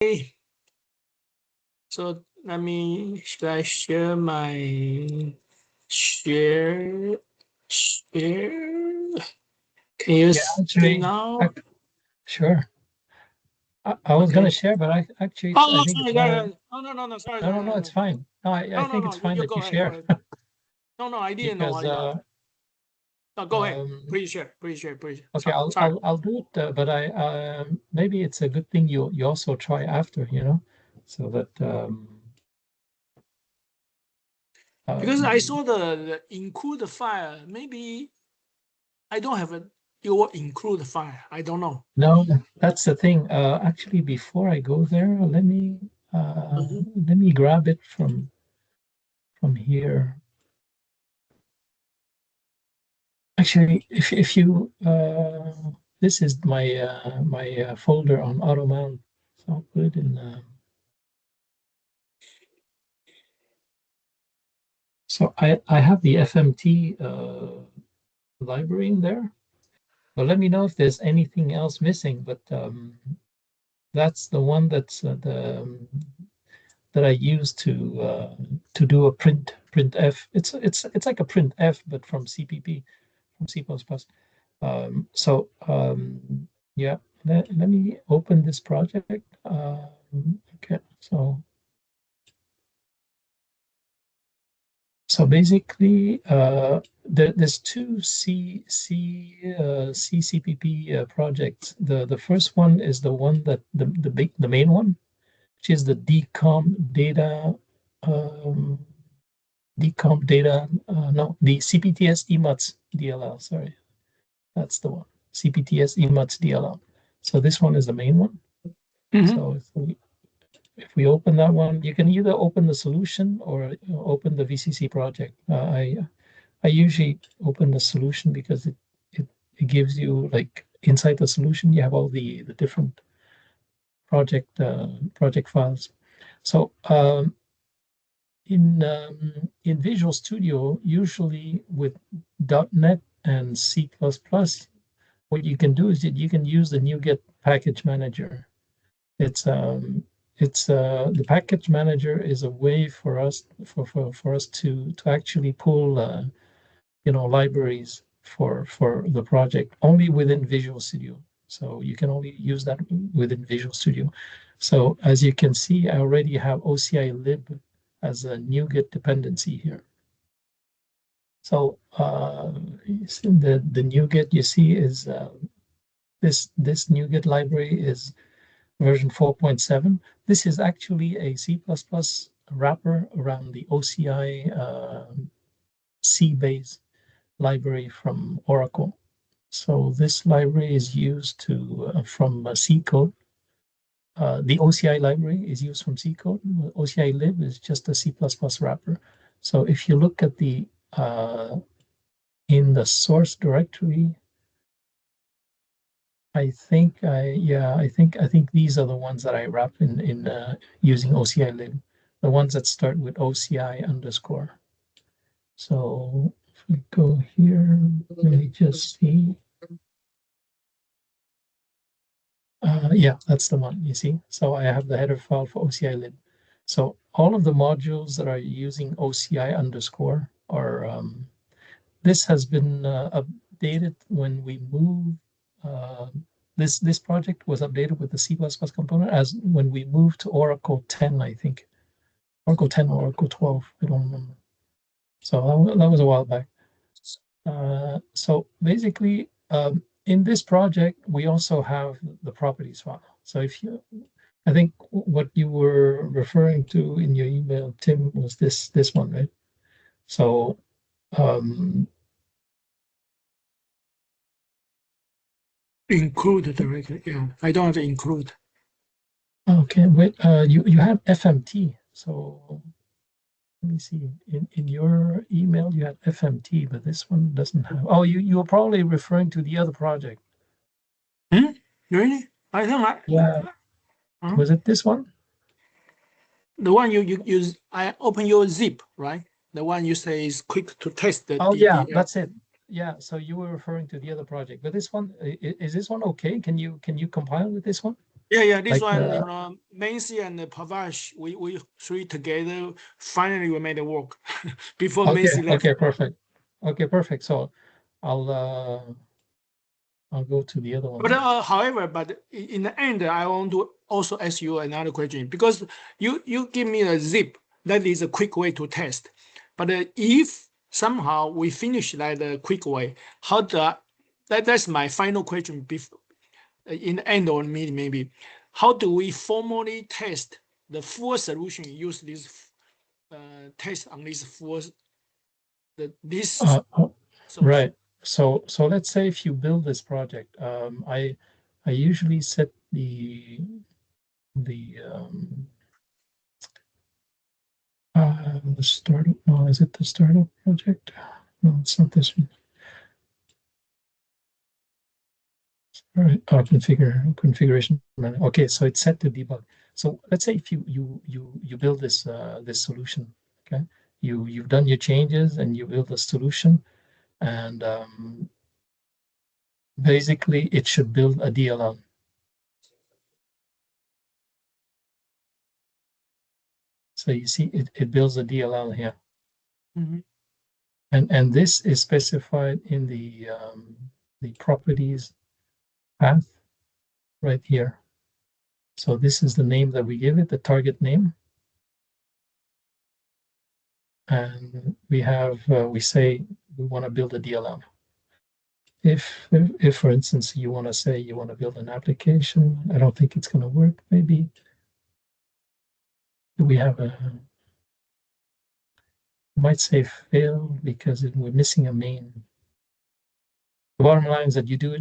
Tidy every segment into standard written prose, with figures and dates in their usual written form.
Okay. So let me, should I share my share? Share? Can you Yeah, see actually, now? sure. I was going to Okay. share, but actually, Oh, I no, think it's sorry. better. Oh, no, sorry. No, it's fine. No, I No, think it's fine you that go you ahead. Go share ahead. No, I didn't know. because No, go ahead. um, Please share. okay, Sorry. I'll do it, but I maybe it's a good thing you also try after, so that Because I um, saw the include file. Maybe I don't have your include file. I don't know. no, that's the thing. Actually, before I go there, Mhm. let me grab it from here. Actually, if you this is my folder on auto mount, so I'll put it in. So I have the FMT library in there. But let me know if there's anything else missing. But that's the one that I use to do a printf. It's like a printf, but from CPP, from C++. So yeah, let me open this project. Okay, so basically, there's two CCPP projects. The first one is the one that the main one, which is the um, decomp data. No, the CPTS EMUTS DLL. Sorry, that's the one. CPTS EMUTS DLL. So this one is the main one. Mhm. So if we open that one, you can either open the solution or open the VCC project. I usually open the solution because it gives you, like, inside the solution you have all the different project files. So in Visual Studio, usually with .NET and C++, what you can do is that you can use the NuGet package manager. It's the package manager is a way for us to actually pull libraries for the project only within Visual Studio. So you can only use that within Visual Studio. So as you can see, I already have OCI lib as a NuGet dependency here. So the NuGet you see is this NuGet library is version 4.7. This is actually a C++ wrapper around the OCI C-base library from Oracle. So this library is used from C code. The OCI library is used from C code. OCI lib is just a C++ wrapper. So if you look at in the source directory, I think these are the ones that I wrap in using OCI lib, the ones that start with OCI underscore. So if we go here, let me just see. Yeah, that's the one, you see. So I have the header file for OCI lib. So all of the modules that are using OCI underscore this has been updated when we move. Uh, this project was updated with the C++ component as when we moved to Oracle 10, I think. Oracle 10 or Oracle 12, I don't remember. So that was a while back. So basically, in this project, we also have the properties file. So I think what you were referring to in your email, Tim, was this one, right? So um, Include directly. Yeah, I don't have to include. okay, wait, you have FMT. So let me see. In your email, you have FMT, but this one doesn't have. Oh, you were probably referring to the other project. Hmm? Really? I think Yeah, huh? was it this one? The one you use. I open your zip, right? The one you say is quick to test Oh, yeah, the that's it. Yeah, so you were referring to the other project, but this one is this one okay? Can you compile with this one? Yeah. This Like one, Nancy and Pavash, we three together. Finally, we made it work before Nancy left. okay, perfect. Okay, perfect. So I'll go to the other one. But however, but in the end, I want to also ask you another question because you give me a zip. That is a quick way to test. But if somehow we finish that quick way, how do that's my final question. In the end or maybe, how do we formally test the full solution? Use this test on this full this solution. Right. So let's say if you build this project, I usually set the the startup. No, is it the startup project? No, it's not this one. All right. Oh, configuration. Okay, so it's set to debug. So let's say if you build this this solution, okay, you've done your changes and you build a solution, and basically it should build a DLL. So you see, it builds a DLL here. Mm-hmm. And this is specified in the properties path right here. So this is the name that we give it, the target name. And we have, we say we want to build a DLL. If for instance, you want to say you want to build an application, I don't think it's going to work. Maybe we have might say fail because we're missing a main. The bottom line is that you do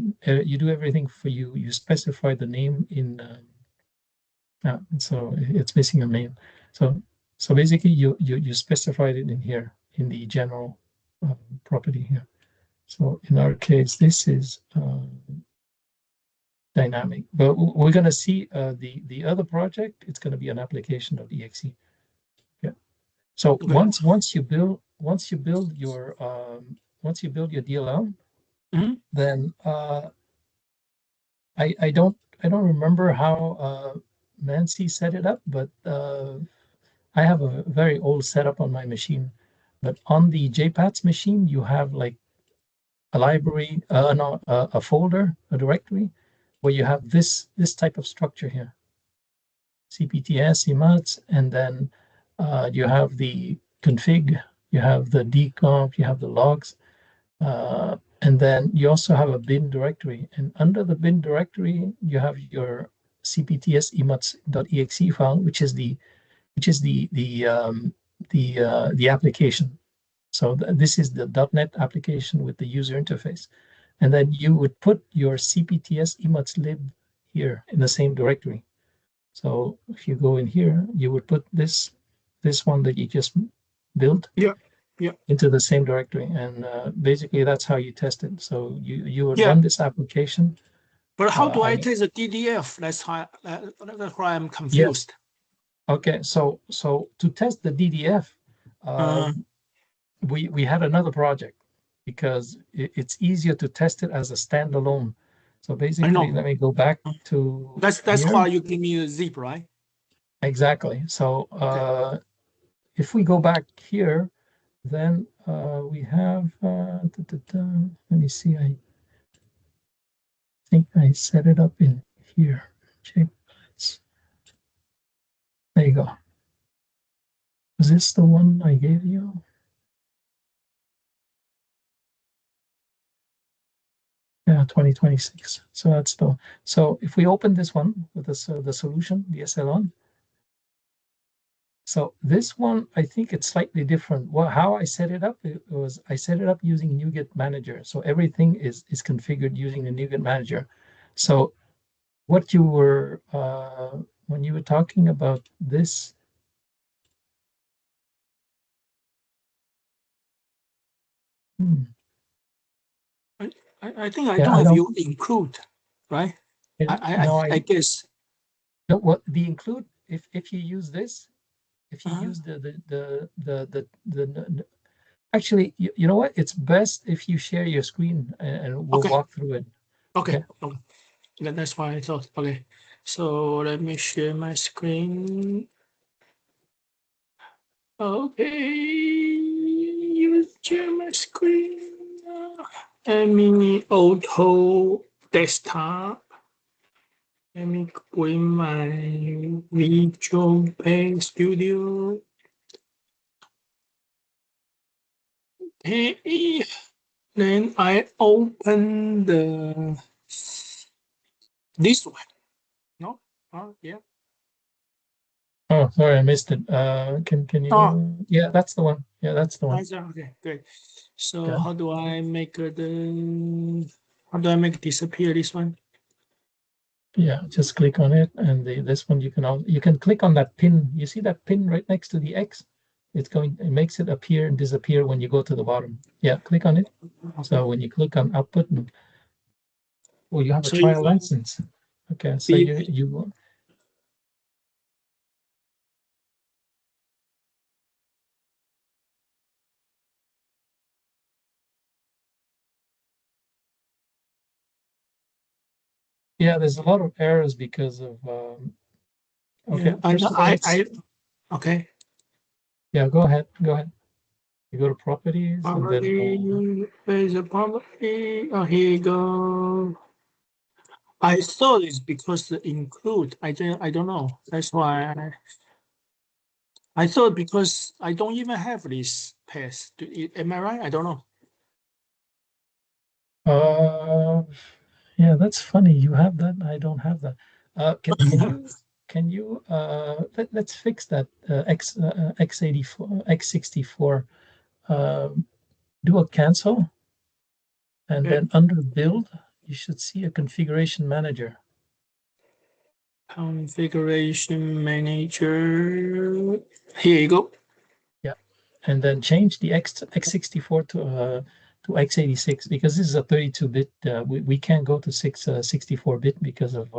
everything for you. You specify the name in, so it's missing a main. So basically, you specified it in here in the general property here. So in our case, this is dynamic. But we're going to see the other project. It's going to be an application.exe. Yeah. So Okay. once you build your DLL, Mm-hmm. then I don't remember how Nancy set it up, but I have a very old setup on my machine. But on the Jpats machine, you have like a library, no, a folder, a directory, where you have this type of structure here: CPTS, Jpats, and then you have the config, you have the decomp, you have the logs, and then you also have a bin directory. And under the bin directory, you have your CPTS emats.exe file, which is the application. So this is the .NET application with the user interface. And then you would put your CPTS emats lib here in the same directory. So if you go in here, you would put this one that you just built into the same directory. And basically that's how you test it. So you would run this application. But how do I test the DDF? That's why I'm confused. Yes. Okay, so to test the DDF, we had another project because it's easier to test it as a standalone. So basically, let me go back to that's here. why you give me a zip, right? Exactly. So if we go back here, then we have let me see. I think I set it up in here. Jpats. There you go. Is this the one I gave you? Yeah, 2026. So that's the, so if we open this one with this, the solution, the SLN. So this one, I think it's slightly different. Well, how I set it up, it was I set it up using NuGet Manager. So everything is configured using the NuGet Manager. So what you were, when you were talking about this, I think I don't have you include, right? I guess. No, what the include, if you use this, if you use the actually, you know what? It's best if you share your screen and we'll walk through it. Okay. That's why I thought. Okay. So let me share my screen. Okay, you share my screen. Mini Auto desktop. Let me quit my Visual Paint Studio. Okay, then I open this one. No? Oh, yeah. Oh, sorry, I missed it. Can Oh, you? Yeah, that's the one. Yeah, that's the one. that's okay. Great. So Good. how do I make the? How do I make it disappear? This one. Yeah, just click on it, and this one you can click on that pin. You see that pin right next to the X? It makes it appear and disappear when you go to the bottom. Yeah, click on it. Okay. So when you click on output, oh, you have a So if trial license. Okay, so if you yeah, there's a lot of errors because of okay, yeah, first of all, let's I okay. yeah, go ahead. Go ahead. You go to properties and then Property, where is the property? Oh, here you go. I thought it's because the include. I don't know. That's why I thought because I don't even have this pass. Am I right? I don't know. uh yeah, that's funny. You have that. I don't have that. Can you let's fix that x84 x64 do a cancel and Okay. then under build you should see a configuration manager. Configuration manager. Here you go. Yeah, and then change the x64 to x86 because this is a 32-bit. We can't go to 64-bit because of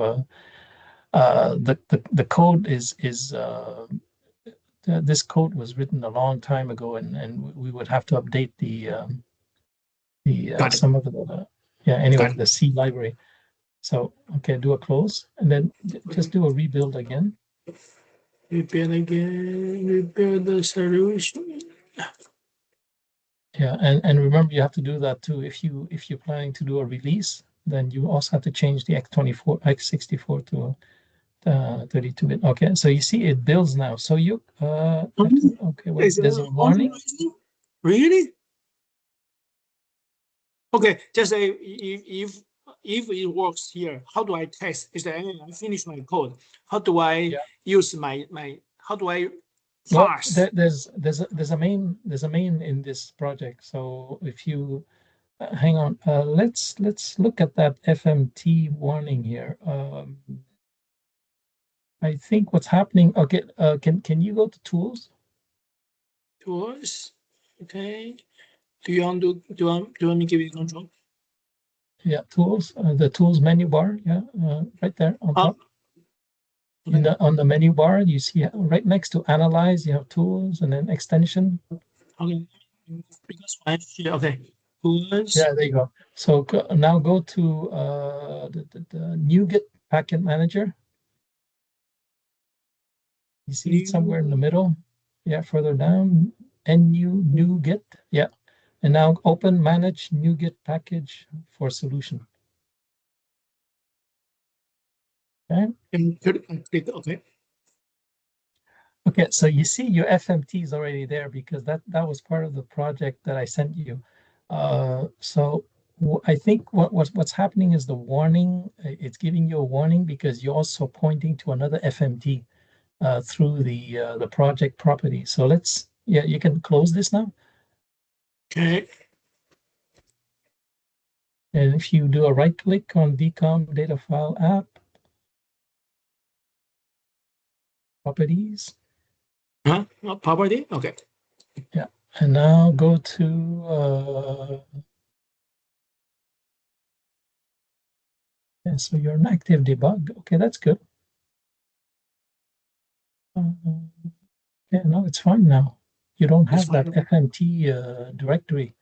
the code is this code was written a long time ago, and we would have to update the Got it. some of yeah, anyway, Got it. the C library. So okay, do a close and then just do a rebuild again. Rebuild again. Rebuild the solution. Yeah, and remember you have to do that too. If you're planning to do a release, then you also have to change the x24 x64 to 32-bit. Okay, so you see it builds now. So you have to okay, wait, Is there's a warning. authorizing? Really? Okay, just say if it works here, how do I test? Is there any? I finish my code. How do I Yeah. use my? How do I Well, parse? there's a main in this project. So if you hang on, let's look at that FMT warning here. I think what's happening. Okay, can you go to tools? Tools. Okay. Do you want me to give you control? Yeah, tools. The tools menu bar. Yeah, right there on Oh, top. In okay. the on the menu bar, you see right next to analyze, you have tools and then extension. Okay. Because I here. Okay. Tools. Yeah, there you go. So now go to the NuGet packet manager. You see it somewhere in the New. middle. Yeah, further down. NU NuGet. Yeah. And now open manage NuGet package for solution. Okay. And click. Okay. Okay, so you see your FMT is already there because that was part of the project that I sent you. So I think what's happening is the warning. It's giving you a warning because you're also pointing to another FMT through the project property. So yeah, you can close this now. Okay. And if you do a right click on DCOM data file app properties, Huh? Property. Okay. yeah, and now go to yeah, so you're an active debug. Okay, that's good. Yeah, no, it's fine now. You don't It's have that fine. FMT directory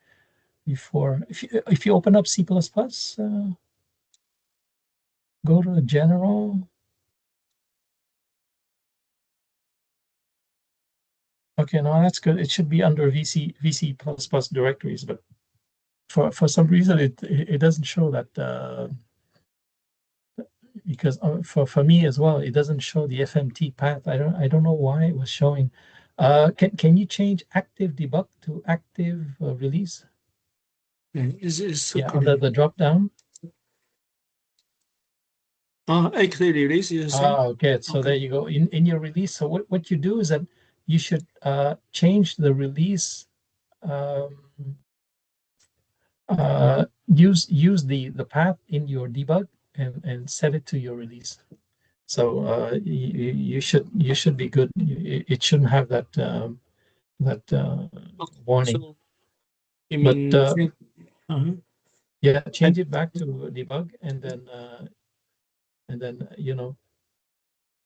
before. If you open up C++, go to general, Okay, no, that's good. It should be under VC directories, but for some reason it doesn't show that because for me as well, it doesn't show the FMT path. I don't know why it was showing. Can you change active debug to active release? Yeah, it's Yeah, okay. under the drop down. Actually release is the same. Okay. So there you go. In your release. So what you do is that you should change the release. Um, use the path in your debug and set it to your release. So you should be good. It shouldn't have that Okay. warning. So you But mean yeah, I, change it back to debug and then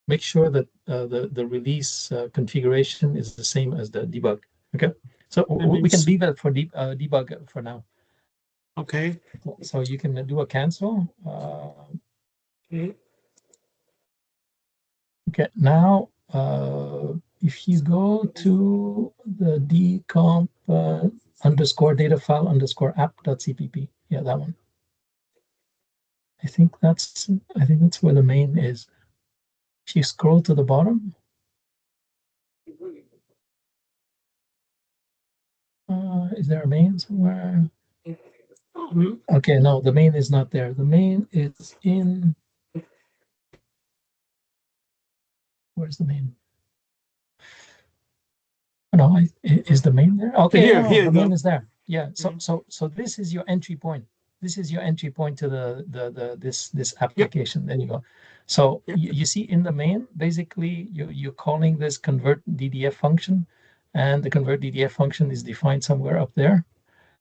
make sure that the release configuration is the same as the debug. Okay, so I we mean, can leave it for debug for now. okay. So you can do a cancel. Okay. Okay, now if you go to the decomp underscore data file underscore app.cpp, yeah, that one. I think that's where the main is. If you scroll to the bottom, is there a main somewhere? Okay, no, the main is not there. The main is in. Where's the main? No, is the main there? Okay, Here, no, here the you main go. is there. Yeah. So this is your entry point. This is your entry point to this Yep. application. There you go. So Yep. you see in the main, basically you're calling this convert DDF function, and the convert DDF function is defined somewhere up there.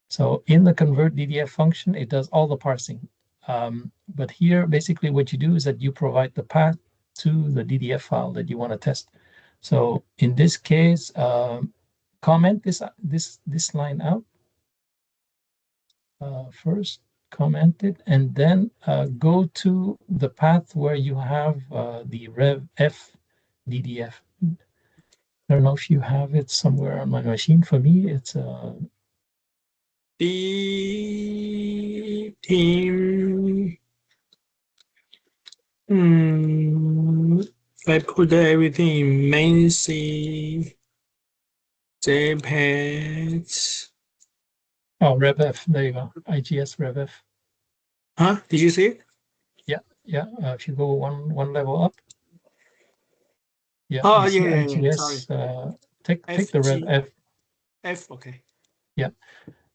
So in the convert DDF function, it does all the parsing. But here, basically what you do is that you provide the path to the DDF file that you want to test. So in this case, comment this line out first, comment it, and then go to the path where you have the rev f DDF. I don't know if you have it somewhere on my machine. For me, it's The team. If I put everything in main C, Jpats. rev f. There you go. IGS rev f. Huh? Did you see it? Yeah, yeah. If you go one level up, yeah, Oh, you see yeah. Sorry. IGS. Take the rev FG. f. F. Okay. Yeah,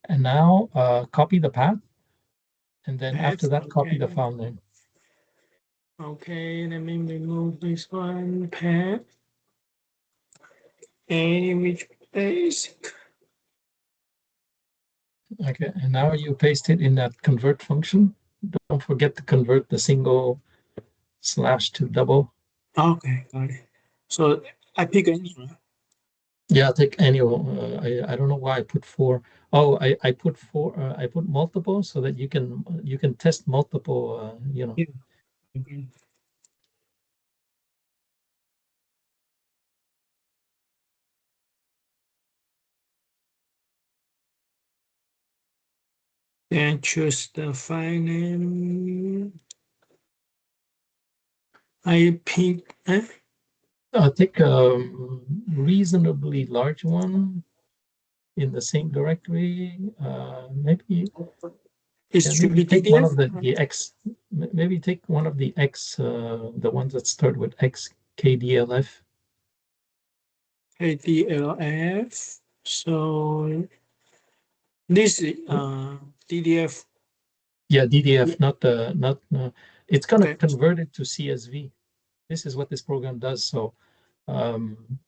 and now copy the path, and then after Path. that, copy the Okay. file name. Okay. Let me remove this one. Path. Which basic. Okay, and now you paste it in that convert function. Don't forget to convert the single slash to double. Okay, got it. So I pick any, right? Yeah, take annual. I don't know why I put four. Oh, I put four. I put multiple so that you can test multiple. Yeah. Okay. Then choose the file name. I pick. Take a reasonably large one in the same directory. Maybe It yeah, should maybe be take one of DDF. the X. Maybe take one of the X. The ones that start with X KDLF. KDLF. So this is DDF. Yeah, DDF, not the not. It's gonna Okay. convert it to CSV. This is what this program does. So um,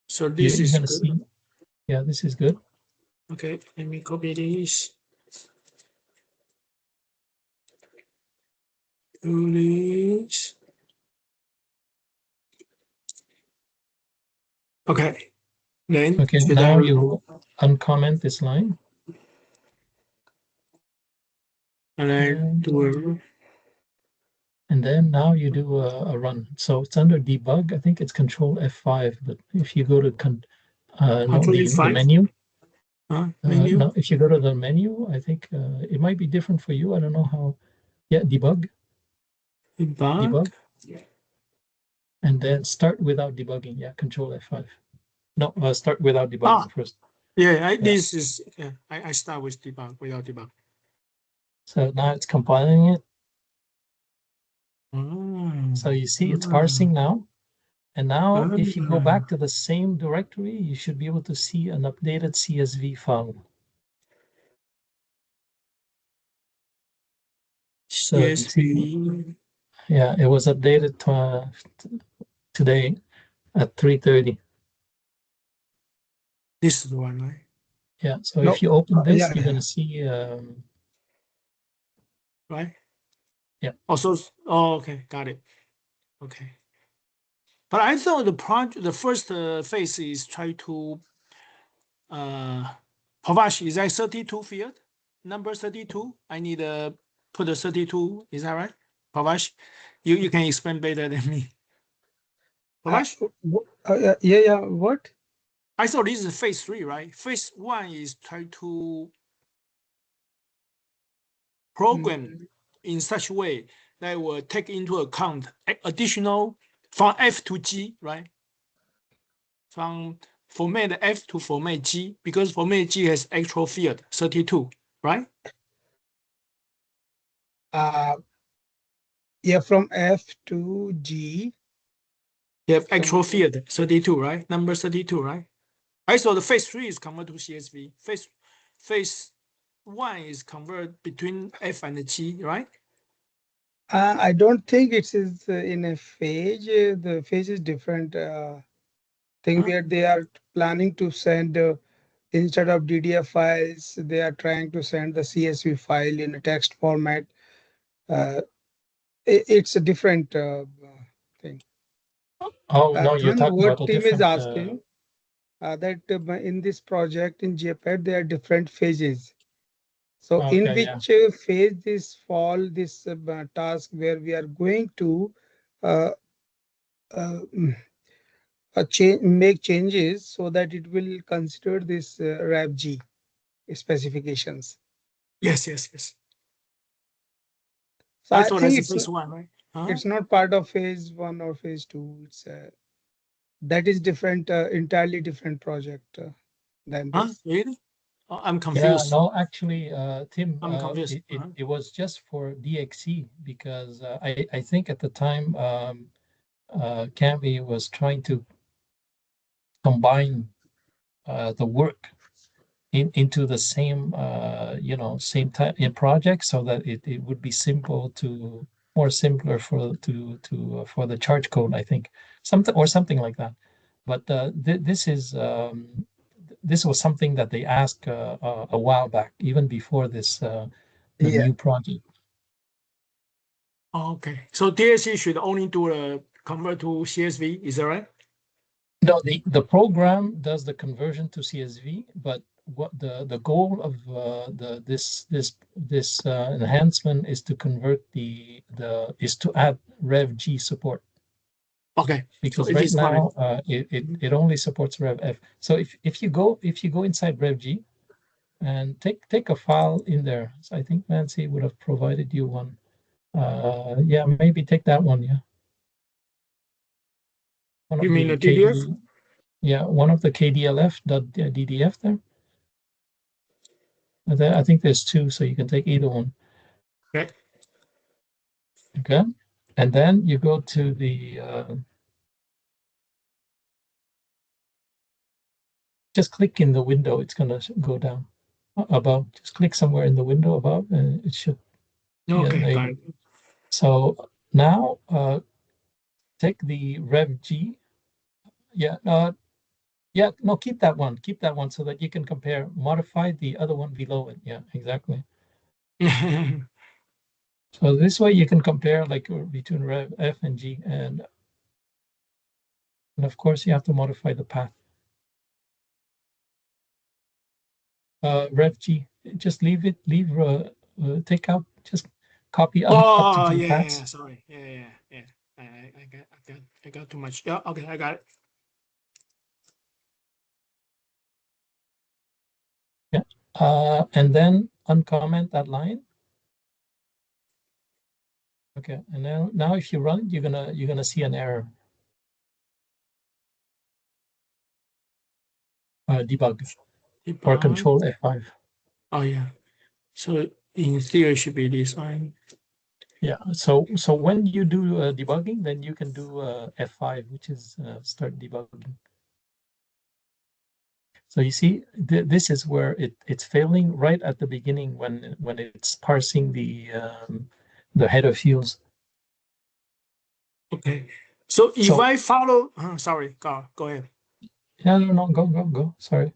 So this you're is gonna good. see. Yeah, this is good. Okay. Let me copy this. Do this. Okay. Then Okay, should I now you uncomment this line. and I And do And then now you do a run. So it's under debug. I think it's Control F5. But if you go to Control the F5. menu, Menu. no, if you go to the menu, I think it might be different for you. I don't know how. Yeah, debug, Debug. debug, and then start without debugging. Yeah, Control F5. No, start without debugging first. Yeah, Yeah. this is, I start with debug, without debug. So now it's compiling it. Mm. So you see it's parsing now. And now if you go back to the same directory, you should be able to see an updated CSV file. So you see, CSV. yeah, it was updated today at 3:30. This is the one, right? Yeah, so No, if you open this, yeah, you're yeah. going to see, Right? yeah. Also, okay, got it. Okay. But I thought the first phase is try to Pavash, is that 32 field? Number 32? I need to put a 32, is that right? Pavash, you can explain better than me. Pavash? Yeah, yeah. What? I thought this is phase 3, right? Phase 1 is try to program in such a way that will take into account additional from F to G, right? From format F to format G, because format G has actual field 32, right? Yeah, from F to G. You have actual So, field 32, right? Number 32, right? I saw the phase 3 is converted to CSV. Phase 1 is converted between F and G, right? I don't think it is in a phase. The phase is different thing Huh? where they are planning to send instead of DDF files, they are trying to send the CSV file in a text format. Uh, it's a different thing. Oh, no, you're John, talking about what a Tim is different, asking that in this project in Jpats there are different phases. So in okay, yeah. which phase this fall, this task where we are going to uh, uh, mm, make changes so that it will consider this RAPG specifications. Yes, yes, yes. So I I thought think that's phase 1, right? Huh? it's not part of phase one or phase two. It's that is different, entirely different project than Huh? this. Really? Oh, I'm Yeah, confused. no, actually, Tim, I'm confused. it was just for DXE because I think at the time Canvy was trying to combine the work into the same same type in project so that it would be more simpler for the charge code, I think, something like that. But this was something that they asked a while back, even before the Yeah. new project. Oh, okay. So DSC should only do a convert to CSV, is that right? No, the program does the conversion to CSV, but what the goal of this enhancement is to convert is to add Rev G support, Okay. So because it right is fine. now it only supports Rev F. So if you go inside Rev G and take a file in there, so I think Nancy would have provided you one. Yeah, maybe take that one. Yeah, one You of mean the the DDF? KD. Yeah, one of the KDLF.ddf there. I think there's two, so you can take either one. Okay. Okay. And then you go to just click in the window. It's going to go down above. Just click somewhere in the window above, and it should. Yeah, Okay, there you got go. it. So now take the Rev G. Yeah. Yeah. No, keep that one. Keep that one so that you can compare. Modify the other one below it. Yeah, exactly. So this way you can compare like between Rev F and G, and of course you have to modify the path. Rev G, just leave it, take out, just copy up Oh, to yeah, Jpats. sorry. Yeah. I got too much. Yeah, okay, I got it. Yeah. And then uncomment that line. Okay, and now if you run, you're gonna see an error. Debug or Control F5. Oh, yeah. So in theory, it should be this one. Yeah. So when you do debugging, then you can do F5, which is start debugging. So you see, this is where it's failing right at the beginning when it's parsing the header fields. Okay. So if So- I follow, sorry, go ahead. Yeah, no, go. Sorry.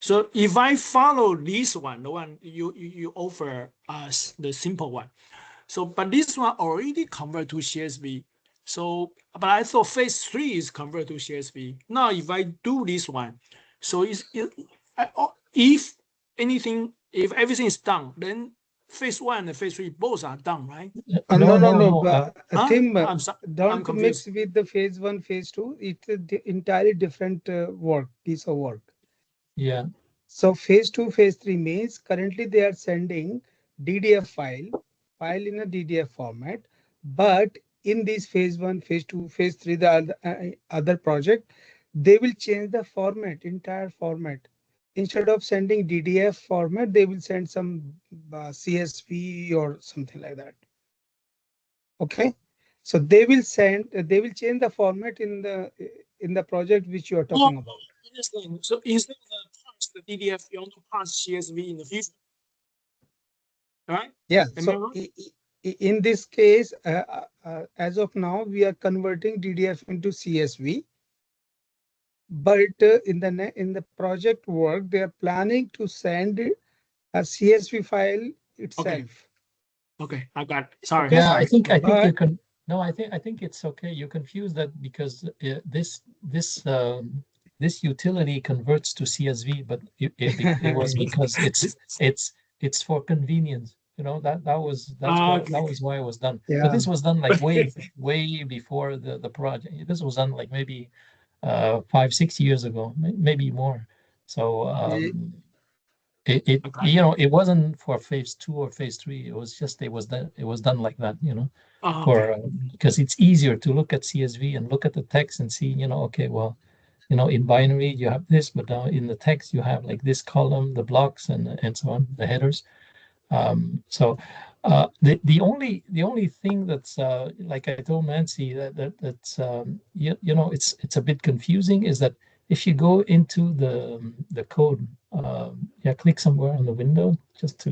So if I follow this one, the one you offer us, the simple one. So, but this one already convert to CSV. So, but I thought phase 3 is convert to CSV. Now, if I do this one, so if anything, if everything is done, then phase 1 and phase 3 both are done, right? No. Tim, I'm don't mix confused. with the phase 1, phase 2. It's entirely different piece of work. Yeah. So phase 2, phase 3 means currently they are sending DDF file in a DDF format, but in this phase 1, phase 2, phase 3, the other project, they will change the format, entire format. Instead of sending DDF format, they will send some CSV or something like that. Okay, so they will change the format in the project which you are talking about. Understand. So instead of parse the DDF, you want to parse CSV in the future, right? Yeah. Am I So wrong? in this case, as of now, we are converting DDF into CSV. But in the project work, they are planning to send a CSV file itself. Okay, I got it. Sorry, Okay. Yeah, I sorry. think you But can. No, I think it's okay. You confuse that because this utility converts to CSV, but it was because it's for convenience. You know that was why it was done. But yeah, this was done like way before the project. This was done like maybe 5-6 years ago, maybe more. So y- Okay. it wasn't for phase 2 or phase 3. It was just it was done like that, Okay. for because it's easier to look at CSV and look at the text and see, okay, well, in binary you have this, but now in the text you have like this column, the blocks and so on, the headers. So the only thing that's like I told Nancy that's it's a bit confusing is that if you go into the code, yeah, click somewhere on the window just to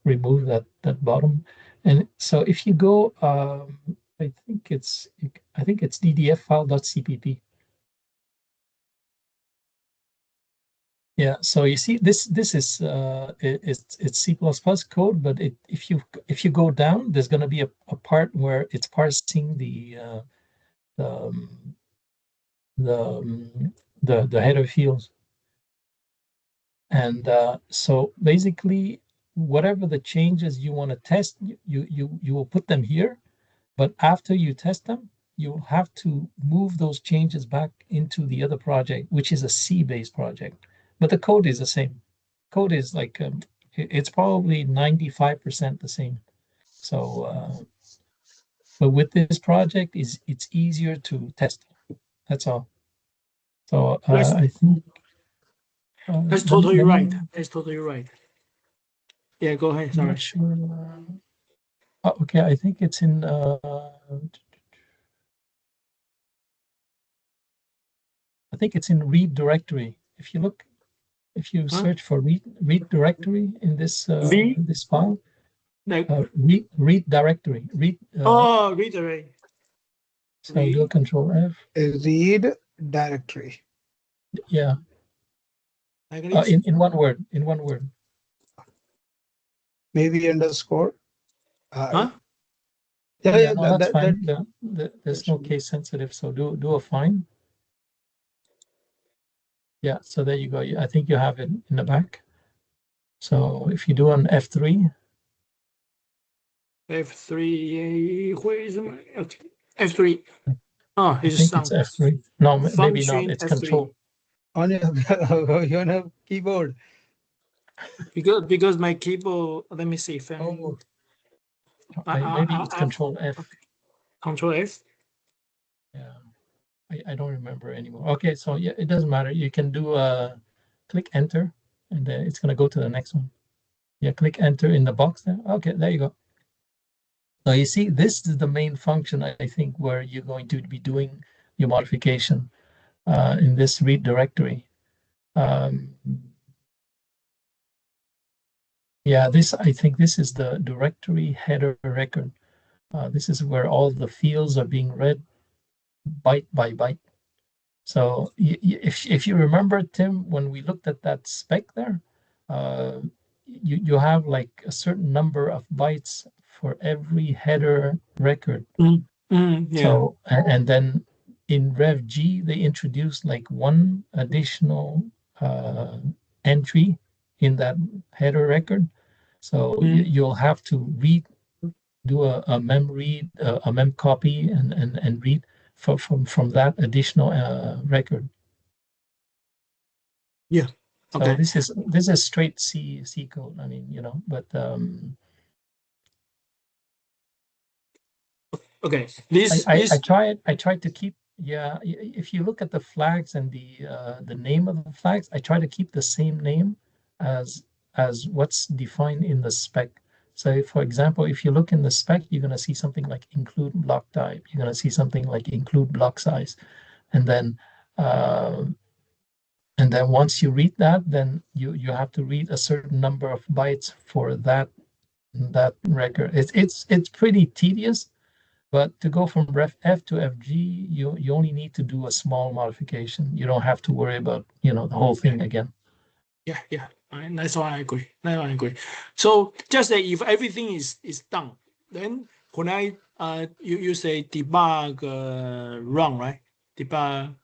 remove that bottom, and so if you go, I think it's ddf file.cpp. Yeah, so you see, this is it's C++ code, but if you go down, there's going to be a part where it's parsing the um, the the header fields, and so basically, whatever the changes you want to test, you will put them here, but after you test them, you'll have to move those changes back into the other project, which is a C-based project, but the code is the same. Code is like it's probably 95% the same. So, but with this project, is it's easier to test. That's all. So That's I think that's let me totally let right. me. That's totally right. Yeah, go ahead. I'm not Sorry. sure. Okay, I think it's in. I think it's in read directory. If you Huh? search for read directory in V this file, like read directory, read. reiterate. So do a Read. Control F. read directory, Yeah, Like this. in one word. In one word. maybe underscore. Huh? Yeah, Yeah, no, that's that fine. There's no should be. case sensitive, so do a find. Yeah, so there you go. I think you have it in the back. So if you do an F3, F3, where is my, okay. F3. Oh, I it's think some it's F3. No, maybe not. function It's F3. Control. On your on a keyboard. Because my keyboard, let me see if Oh, I, maybe it's I, Control F. okay. Control F. Yeah, I don't remember anymore. Okay, so yeah, it doesn't matter. You can do click Enter, and then it's gonna go to the next one. Yeah, click Enter in the box there. Okay, there you go. So you see, this is the main function, I think, where you're going to be doing your modification in this read directory. Yeah, I think this is the directory header record. This is where all the fields are being read byte by byte. So if you remember, Tim, when we looked at that spec there, you have like a certain number of bytes for every header record. Yeah. So and then in Rev G they introduced like one additional entry in that header record. So you'll have to do a mem read, a mem copy, and read from that additional record. Yeah. Okay. So this is straight C code. I mean, but okay. I tried to keep, yeah, if you look at the flags and the name of the flags, I try to keep the same name as what's defined in the spec. So for example, if you look in the spec, you're going to see something like include block type. You're going to see something like include block size. And then once you read that, then you have to read a certain number of bytes for that record. It's pretty tedious, but to go from ref F to FG, you only need to do a small modification. You don't have to worry about the whole thing again. Yeah. That's why I agree. So just say if everything is done, then when I you say debug run, right? Debug.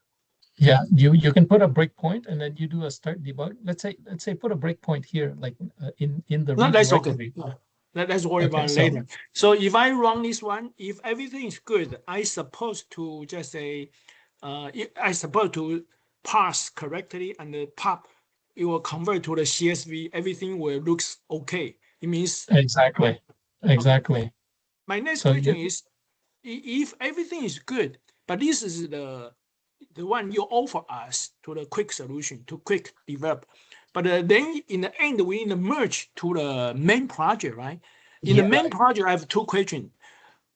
Yeah, you can put a breakpoint and then you do a start debug. Let's say put a breakpoint here, like in the No, read that's okay. directory. Let's worry Okay, about it later. So if I run this one, if everything is good, I supposed to just say, I supposed to pass correctly and the pop, it will convert to the CSV. Everything will looks okay. It means exactly. Okay. My next So question is, if everything is good, but this is the one you offer us to the quick solution, to quick develop. But then in the end, we need to merge to the main project, right? In the main project, I have two questions.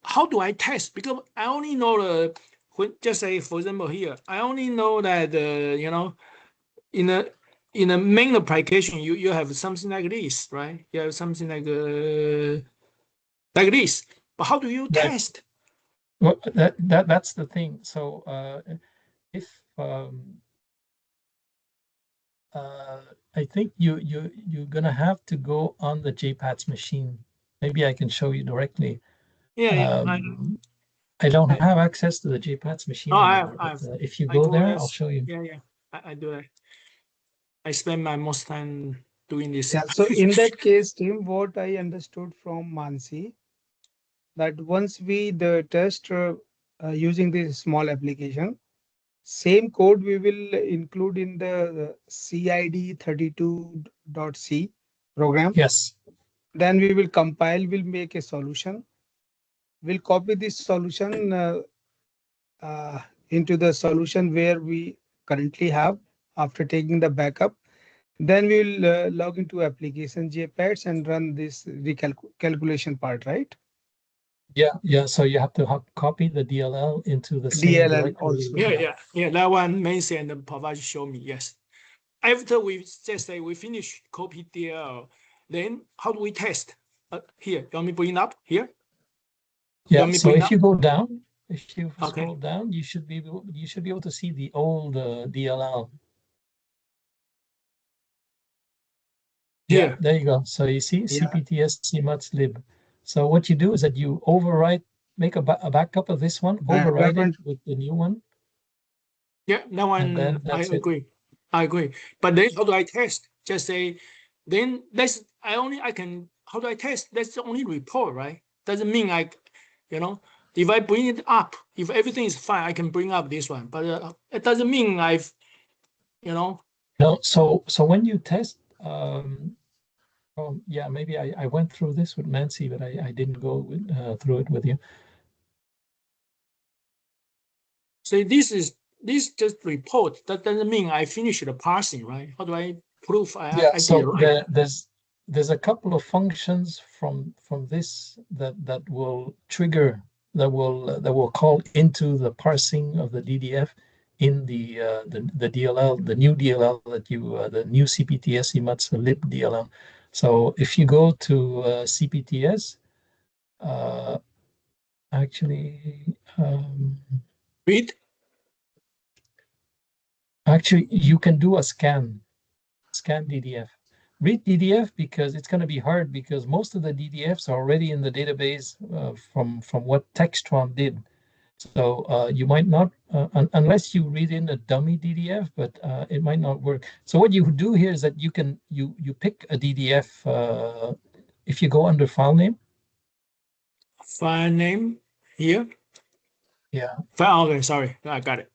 How do I test? Because I only know just say, for example, here, I only know that, in a main application, you have something like this, right? You have something like this. But how do you test? Well, that's the thing. So if I think you're gonna have to go on the Jpats machine. Maybe I can show you directly. Yeah. I don't have access to the Jpats machine anymore. But if you go there, I'll show you. Yeah. I do that. I spend my most time doing this. Yeah. So in that case, Tim, what I understood from Mansi, that once we the test using this small application, same code we will include in the CID32.c program. Yes. Then we will compile, we'll make a solution. We'll copy this solution into the solution where we currently have after taking the backup. Then we'll log into application Jpats and run this calculation part, right? Yeah. So you have to copy the DLL into the same DLL directory. also. Yeah. That one Macy and Pavash show me. Yes. After we just say we finish copy DL, then how do we test? Here, you want me bring it up here? Yeah. So if you go down, if you Okay. scroll down, you should be able to see the old DLL. Yeah, there you go. So you see CPTS cmuts lib. So what you do is that you overwrite, make a backup of this one, override it with the new one. Yeah, that one I agree. But then how do I test? Just say, then how do I test? That's the only report, right? doesn't mean if I bring it up, if everything is fine, I can bring up this one. But it doesn't mean No, so when you test, yeah, maybe I went through this with Nancy, but I didn't go through it with you. So this just report. That doesn't mean I finished the parsing, right? How do I prove I did it right? There's a couple of functions from this that will trigger that will call into the parsing of the DDF in the DLL, the new DLL that you the new CPTS Jpats lib DLL. So if you go to CPTS, actually Read. actually you can do a scan DDF. Read DDF because it's going to be hard because most of the DDFs are already in the database from what Textron did. So you might not, unless you read in a dummy DDF, but it might not work. So what you do here is that you pick a DDF if you go under file name. File name here. Yeah. File. Okay, sorry, I got it.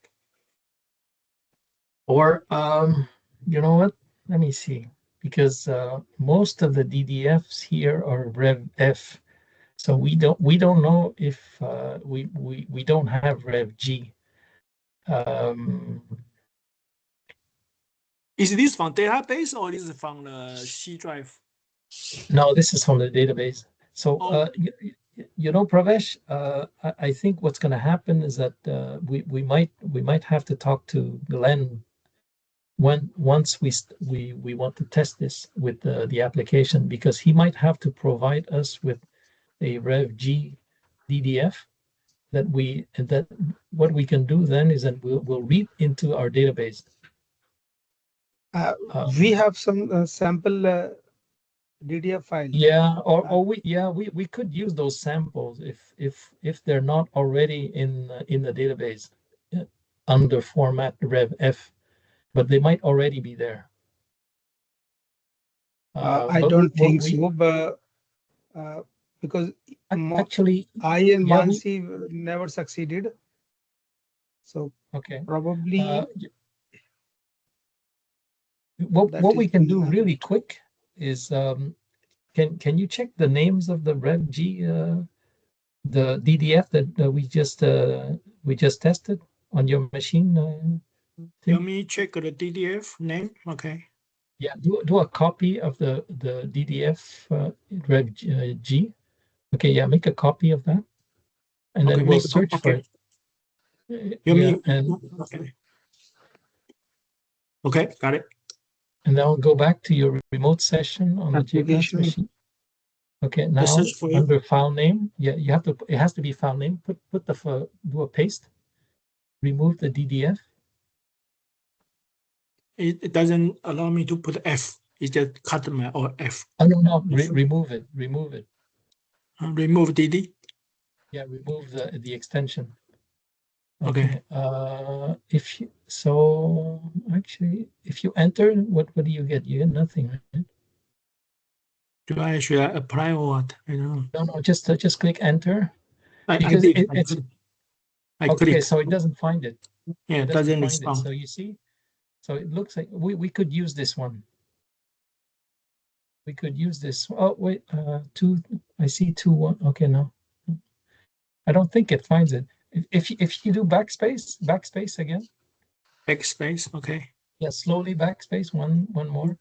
Or you know what? Let me see, because most of the DDFs here are Rev F. So we don't know if we don't have Rev G. Is this from database or is it from the C drive? No, this is from the database. So Pravesh, I think what's going to happen is that we might have to talk to Glenn once we want to test this with the application, because he might have to provide us with a Rev G DDF that what we can do then is that we'll read into our database. We have some sample DDF file. Yeah, or we could use those samples if they're not already in the database under format Rev F, but they might already be there. I don't think so, but because actually I and Mansi never succeeded. So okay, probably what we can do really quick is can you check the names of the Rev G the DDF that we just tested on your machine? Let me check the DDF name. Okay. Yeah, do a copy of the DDF Rev G. Okay, yeah, make a copy of that, and then we'll search for it. Okay, got it. And then I'll go back to your remote session on the Jpats machine. Okay, now under file name, yeah, you have to. It has to be file name. Put the do a paste. Remove the DDF. It doesn't allow me to put F. It just cut my or F. Oh no, remove it. Remove it. Remove DD. Yeah, remove the extension. Okay. Actually, if you enter, what do you get? You get nothing, right? Should I apply or what? I don't know. No, just click enter. Because it's okay, so it doesn't find it. Yeah, it doesn't respond. So you see, so it looks like we could use this one. We could use this. Oh wait, two. I see 2 1. Okay, no, I don't think it finds it. If you do backspace again. Backspace, okay. Yeah, slowly backspace one more.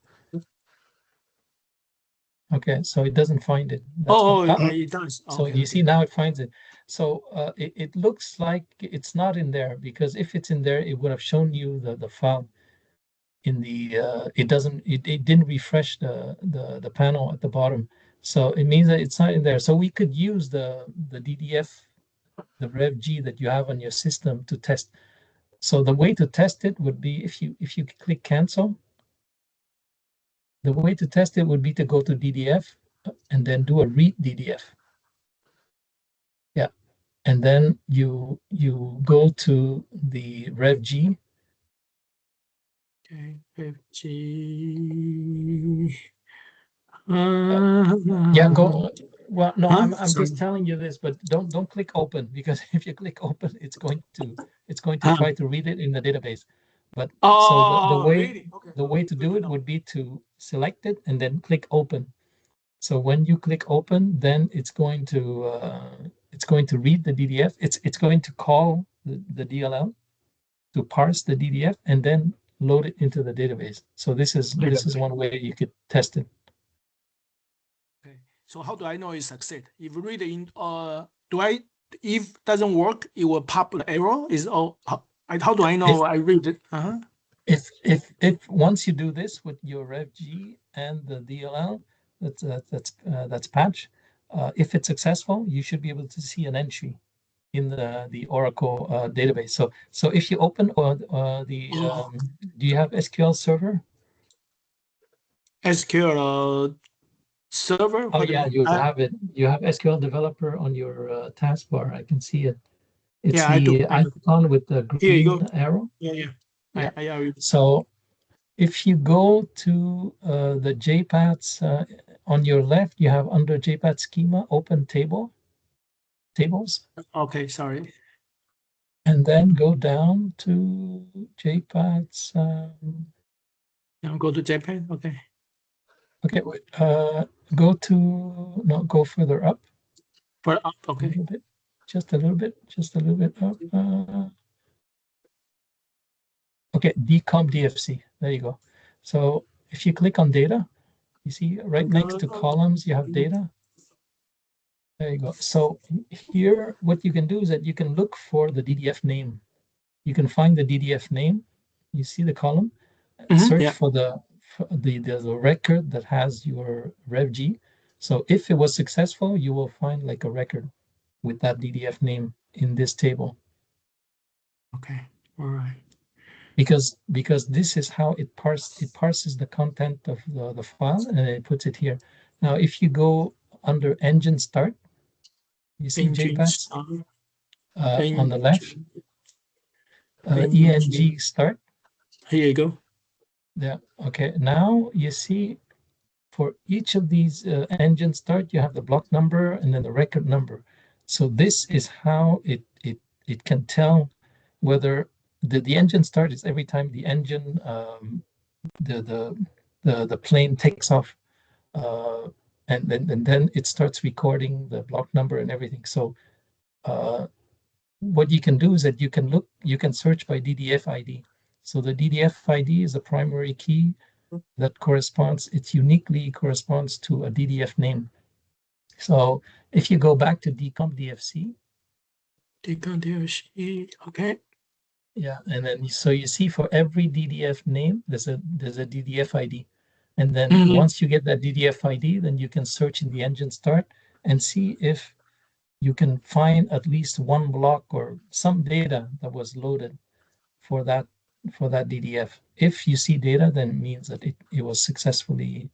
Okay, so it doesn't find it. It does. So you see now it finds it. So it looks like it's not in there, because if it's in there, it would have shown you the file in the it didn't refresh the panel at the bottom. So it means that it's not in there. So we could use the DDF, the Rev G that you have on your system to test. So the way to test it would be if you click cancel. The way to test it would be to go to DDF and then do a read DDF. Yeah, and then you go to the Rev G. Okay, Rev G. Yeah, go Well, no, Huh? I'm Sorry. just telling you this, but don't click open, because if you click open, it's going to Huh? try to read it in the database. But so Oh, really? Okay. the way to Good do to it know. would be to select it and then click open. So when you click open, then it's going to read the DDF. It's going to call the DLL to parse the DDF and then load it into the database. So this is one way you could test it. Okay. So how do I know it succeed? If read in do I if doesn't work, it will pop the error? Is all how do I know I read it? Uh-huh. If once you do this with your RevG and the DLL, that's patch. If it's successful, you should be able to see an entry in the Oracle database. So if you open the do you have SQL Server? SQL server? Oh What? yeah, you have it. You have SQL Developer on your taskbar. I can see it. It's Yeah, I do. the I do. icon with the Here you green go. arrow. Yeah, yeah. Yeah. I read. So if you go to the Jpats on your left, you have under Jpat schema, open tables, Okay, sorry. and then go down to Jpats. Now go to Japan. Okay. Okay, wait, go further up For up, a okay. little bit, just a little bit up. Okay, decomp DFC. There you go. So if you click on data, you see right next to columns, you have data. There you go. So here, what you can do is that you can look for the DDF name. You can find the DDF name. You see the column, search Yeah. for the record that has your RevG. So if it was successful, you will find like a record with that DDF name in this table. Okay. All right. Because this is how it parses the content of the file and it puts it here. Now, if you go under engine start, you see Jpats Engine on the left, engine. ENG start. Here you go. Yeah. Okay. Now you see for each of these engine start, you have the block number and then the record number. So this is how it can tell whether the engine start is every time the engine the plane takes off, and then it starts recording the block number and everything. So what you can do is that you can search by DDF ID. So the DDF ID is a primary key that it uniquely corresponds to a DDF name. So if you go back to decomp DFC, Okay. yeah, and then so you see for every DDF name, there's a DDF ID. And then once you get that DDF ID, then you can search in the engine start and see if you can find at least one block or some data that was loaded for that DDF. If you see data, then it means that it was successfully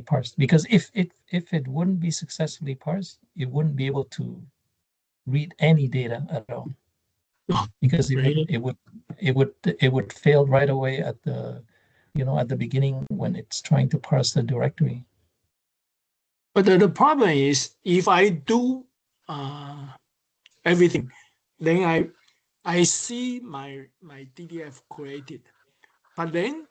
parsed. Because if it wouldn't be successfully parsed, it wouldn't be able to read any data at all, because Really? it would fail right away at the beginning when it's trying to parse the directory. But the problem is if I do everything, then I see my DDF created. But then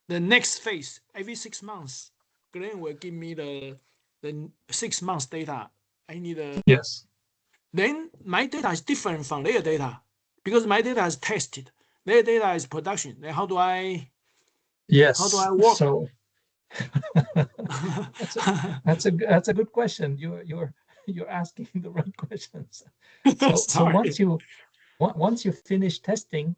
the next phase, every 6 months, Glenn will give me the 6 months data. I need a Yes. then my data is different from their data because my data is tested. Their data is production. Then how do I work? So that's a good question. You're asking the right questions. So Sorry. once you finish testing,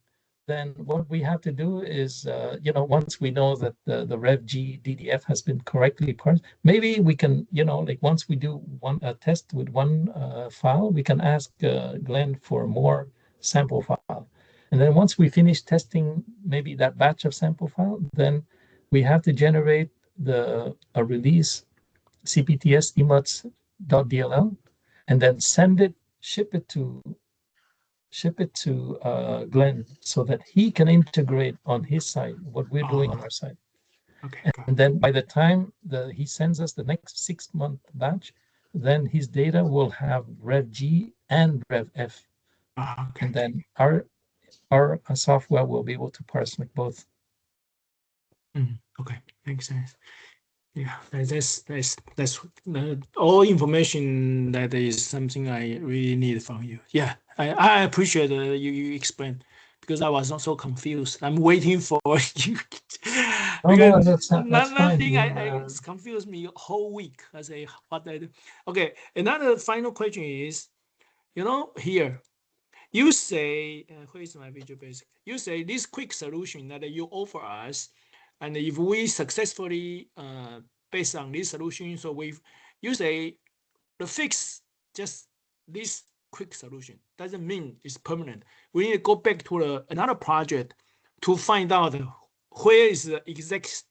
then what we have to do is, once we know that the RevG DDF has been correctly parsed, maybe we can, like once we do one test with one file, we can ask Glenn for more sample file. And then once we finish testing maybe that batch of sample file, then we have to generate a release cpts emuts.dll and then ship it to Glenn so that he can integrate on his side what we're doing on our side. Okay. And then by the time he sends us the next 6-month batch, then his data will have Rev G and Rev F. Okay. And then our software will be able to parse like both. Okay, makes sense. Yeah, that's all information that is something I really need from you. Yeah, I appreciate you explain, because I was not so confused. I'm waiting for you Oh, no, because that's fine. thing it's confused me whole week. I say what I do. Okay, another final question is, here you say, where is my Visual Basic? You say this quick solution that you offer us, and if we successfully based on this solution, so you say the fix just this quick solution doesn't mean it's permanent. We need to go back to another project to find out where is the exact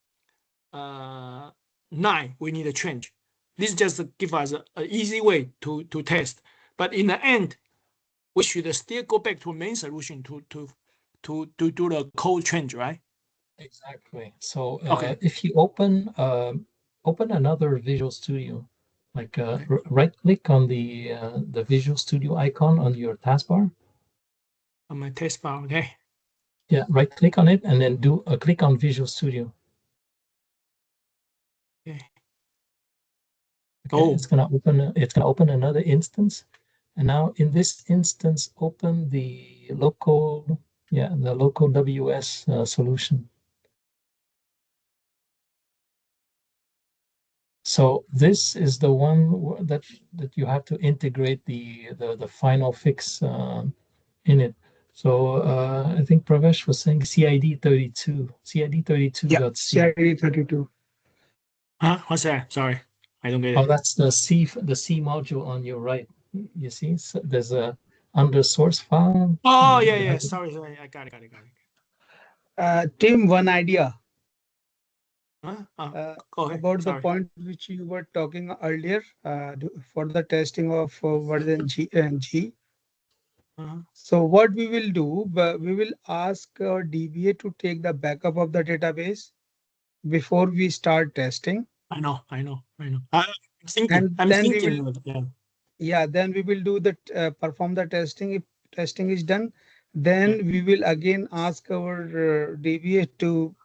line we need to change. This just give us an easy way to test. But in the end, we should still go back to main solution to do the code change, right? Exactly. So Okay. if you open another Visual Studio, like Okay. right click on the Visual Studio icon on your taskbar. On my test bar, okay. Yeah, right click on it and then do a click on Visual Studio. Okay. Okay, it's gonna open another instance. And now in this instance, open the local WS solution. So this is the one that you have to integrate the final fix in it. So I think Pravesh was saying CID 32, Yeah, CID32.c. CID 32. Huh? What's that? Sorry, I don't get Oh, it. that's the C module on your right. You see, so there's a under source file. Oh, You yeah. have to- Sorry. I got it. Tim, one idea Huh? Okay. about the Sorry. point which you were talking earlier for the testing of version G and G. Uh-huh. So what we will do, we will ask our DBA to take the backup of the database before we start testing, I know. and I'm then we will, thinking. Yeah. yeah, then we will do the perform the testing. If testing is done, Yeah. then we will again ask our DBA to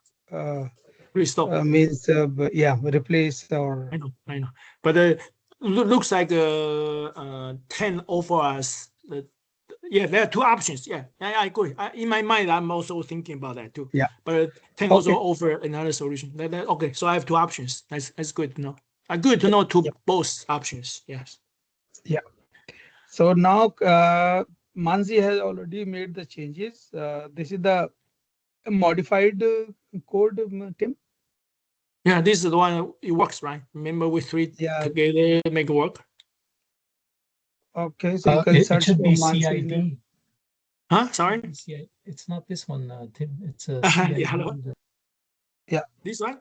Restore. means yeah, replace or I know. But looks like 10 offer us. Yeah, there are two options. Yeah, I agree. In my mind, I'm also thinking about that too. yeah. But 10 also Okay. offer another solution. Okay, so I have two options. That's good to know. Good to know two Yeah. both options. Yes. Yeah. So now Manzi has already made the changes. This is the modified code, Tim. Yeah, this is the one. It works, right? Remember, we three Yeah. together make it work. Okay. So you can it search should for be Manzi's name. CID. Huh? Sorry. It's not this one, Tim. It's a Yeah, hello. CID. Yeah. This one.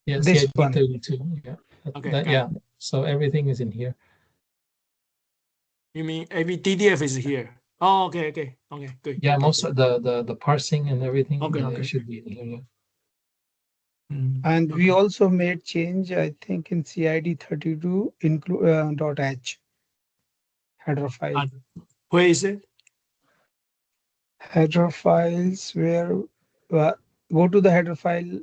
Yeah, This CID one. 32. Yeah. Okay, got it. Yeah. So everything is in here. You mean every DDF is here? Oh, okay, good. Yeah, most of the parsing and everything Okay. should be in here. Yeah. And we Okay. also made change, I think, in CID 32 include .h header file. Where is it? Header files where go to the header file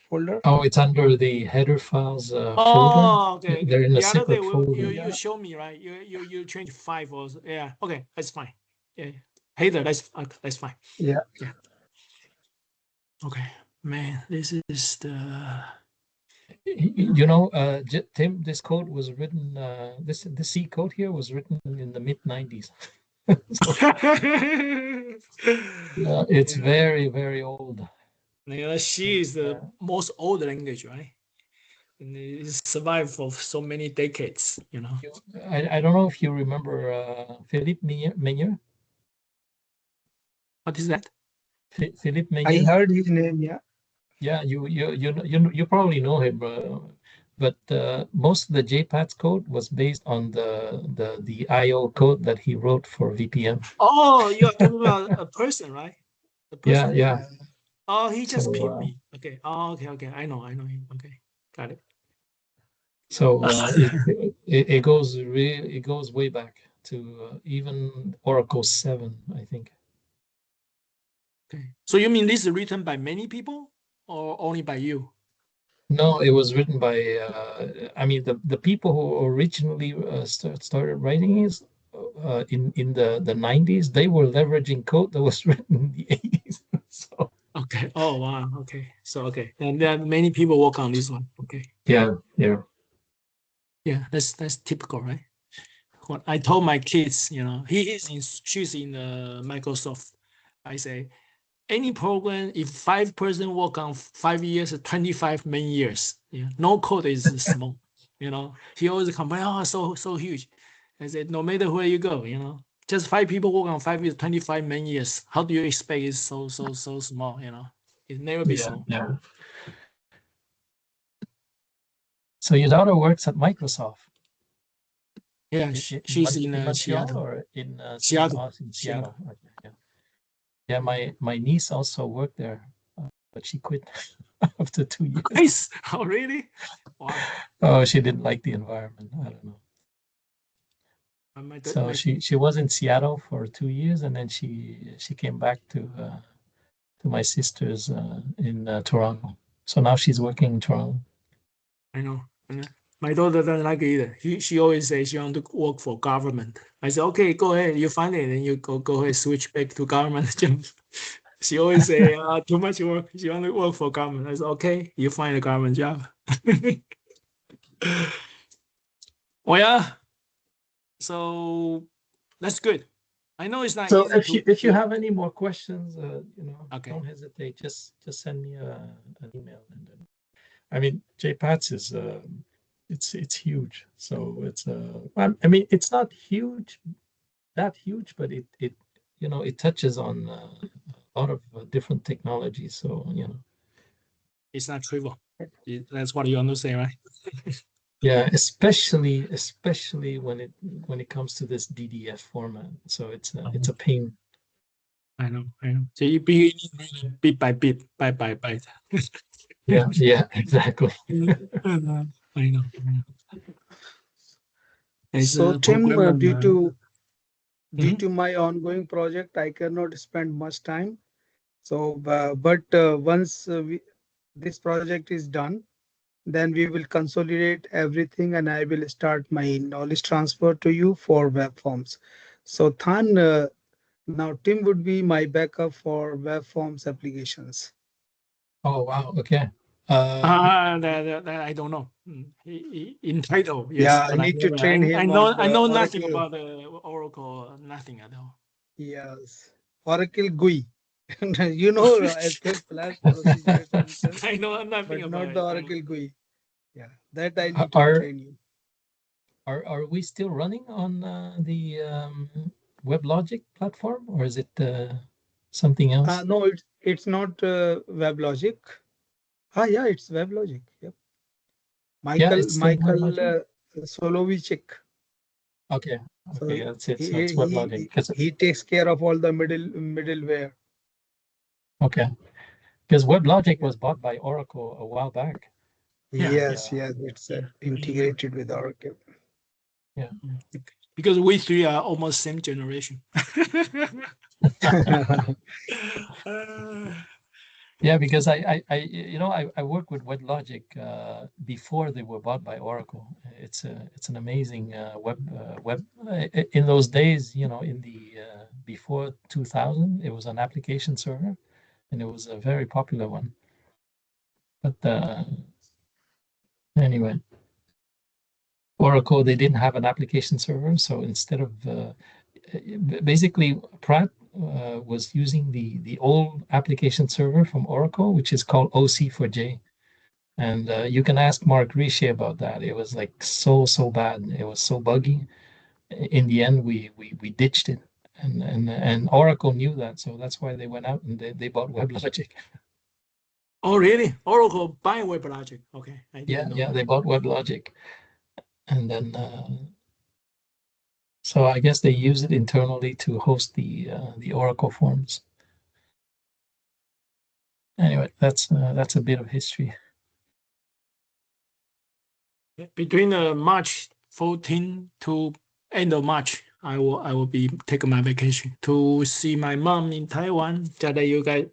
folder. Oh, it's under the header files folder. Oh, okay. They're in a The other day separate folder. you show me, right? You change 5 or yeah. Okay, that's fine. Yeah. Header, that's fine. Yeah. Yeah. Okay, man, this is the. Tim, this code was written. This C code here was written in the mid-90s. So, it's Yeah. very, very old. C is the most old language, right? And it's survived for so many decades. I don't know if you remember Philippe Meunier. What is that? Philippe I Meunier. heard his name. Yeah. Yeah, you probably know him, but most of the Jpats code was based on the IO code that he wrote for VPN. Oh, you're talking about a person, right? The person. Yeah. Oh, he just So, pinned me. Okay. Oh, okay. I know him. Okay, got it. So it goes way back to even Oracle 7, I think. Okay. So you mean this is written by many people or only by you? No, it was written by I mean the people who originally started writing is in the 90s. They were leveraging code that was written in the 80s. So Okay. Oh wow. Okay. So okay, and there are many people work on this one. Okay. yeah, yeah. Yeah, that's typical, right? What I told my kids, she's in Microsoft. I say any program, if 5 person work on 5 years, 25 main years. Yeah, no code is small. He always complain, oh, so huge. I said, no matter where you go, just 5 people work on 5 years, 25 main years. How do you expect it's so small? It never be Yeah, small. yeah. So your daughter works at Microsoft Yeah, she's in in Montreal Seattle. or in Seattle. in Seattle. Seattle. Okay, yeah. Yeah, my niece also worked there, but she quit after 2 years. Nice. Oh, really? Wow. Oh, she didn't like the environment. I don't know. My, So my she was in Seattle for 2 years, and then she came back to my sister's in Toronto. So now she's working in Toronto. I know. My daughter doesn't like it either. She always says she want to work for government. I said, okay, go ahead. You find it, and you go ahead, switch back to government job. She always say, too much work. She want to work for government. I said, okay, you find a government job. Well, yeah. So that's good. I know it's not So easy to. if you have any more questions, Okay. don't hesitate. Just send me an email, and then I mean Jpats is it's huge. So it's I mean it's not huge, that huge, but it it touches on a lot of different technologies. So It's not trivial. That's what you want to say, right? yeah, especially when it comes to this DDF format. So it's a pain. I know. So you be bit by bit, bite by bite. Yeah, exactly. I know. As So a Tim, programmer, due mhm. to my ongoing project, I cannot spend much time. So, but once this project is done, then we will consolidate everything, and I will start my knowledge transfer to you for web forms. So, Than, now Tim would be my backup for web forms applications. Oh wow. Okay. Um, That I don't know. In title, yes, Yeah, I but I need to never. train I him know on I the know nothing Oracle. about the Oracle. Nothing at all. Yes, Oracle GUI. You know SQL Flash procedure functions, I know nothing but about not the it. I know. Oracle GUI. Yeah, that I need to are train you. are we still running on the WebLogic platform, or is it something else? No, it's not WebLogic. Yeah, it's WebLogic. Yep. Yeah, Michael it's still Michael WebLogic. Solovicek. Okay, So okay, that's it. So he it's WebLogic. he he takes care of all the middleware. Okay, because WebLogic was bought by Oracle a while back, Yeah, and Yes, yes, it's yeah. I know. integrated with Oracle. yeah. Because we three are almost same generation. Uh, Yeah, because I worked with WebLogic before they were bought by Oracle. It's an amazing web in those days, in the before 2000, it was an application server, and it was a very popular one. But anyway, Oracle, they didn't have an application server, so instead of basically Pratt was using the old application server from Oracle, which is called OC4J. And you can ask Mark Riche about that. It was like so bad. It was so buggy. In the end, we ditched it, and Oracle knew that, so that's why they went out and they bought WebLogic. oh, really? Oracle buy WebLogic. Okay, I didn't know Yeah, that. they bought WebLogic, and then so I guess they use it internally to host the Oracle forms. Anyway, that's a bit of history. Between March 14 to end of March, I will be taking my vacation to see my mom in Taiwan. Just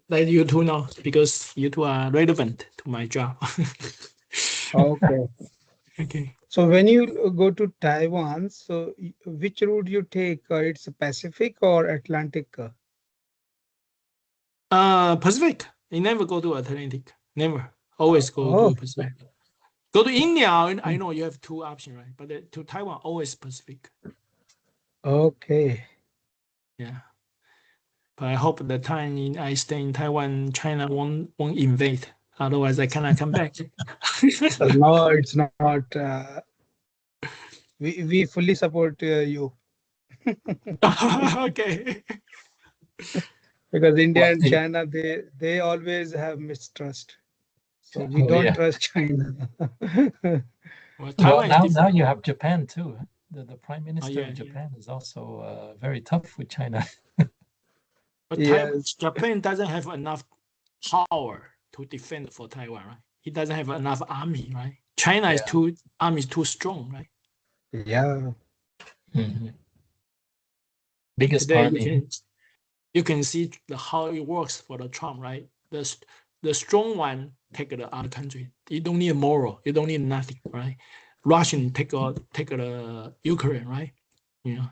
let you two know, because you two are relevant to my job. Okay. Okay. So when you go to Taiwan, so which route you take? It's Pacific or Atlantic? Pacific. You never go to Atlantic. Never. Always go Oh, to Pacific. Go to India. I know you have two options, right? But to Taiwan, always Pacific. okay. Yeah. But I hope the time I stay in Taiwan, China won't invade. Otherwise, I cannot come back. No, it's not. We fully support you Okay. because India Well, and China they always have mistrust. So we oh don't yeah. trust China. Well, Well, Taiwan is now different. you have Japan too. The prime Oh, minister yeah, of yeah. Japan is also very tough with China. But Yes. Japan doesn't have enough power to defend for Taiwan, right? He doesn't have enough army, right? China is Yeah. army is too strong, right? Yeah. Mhm. Biggest Today army. you can see how it works for the Trump, right? The strong one take the other country. You don't need moral. You don't need nothing, right? Russian take the Ukraine, right? You know,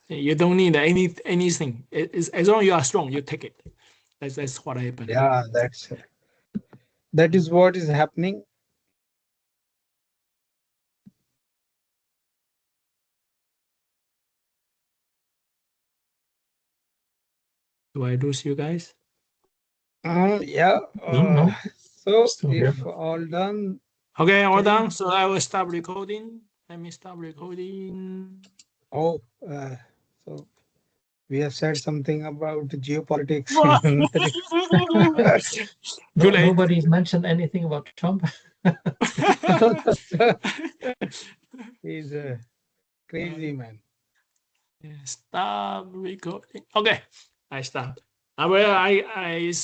you don't need anything. It's, as long as you are strong, you take it. That's what happened. Yeah, that is what is happening. Do I lose you guys? Yeah. No, So still here. if all done, Okay, all can you? done. So I will stop recording. Let me stop recording. Oh, so we have said something about geopolitics. Too No, late. nobody's mentioned anything about Trump. He's a crazy man. Stop recording. Okay, I stop. I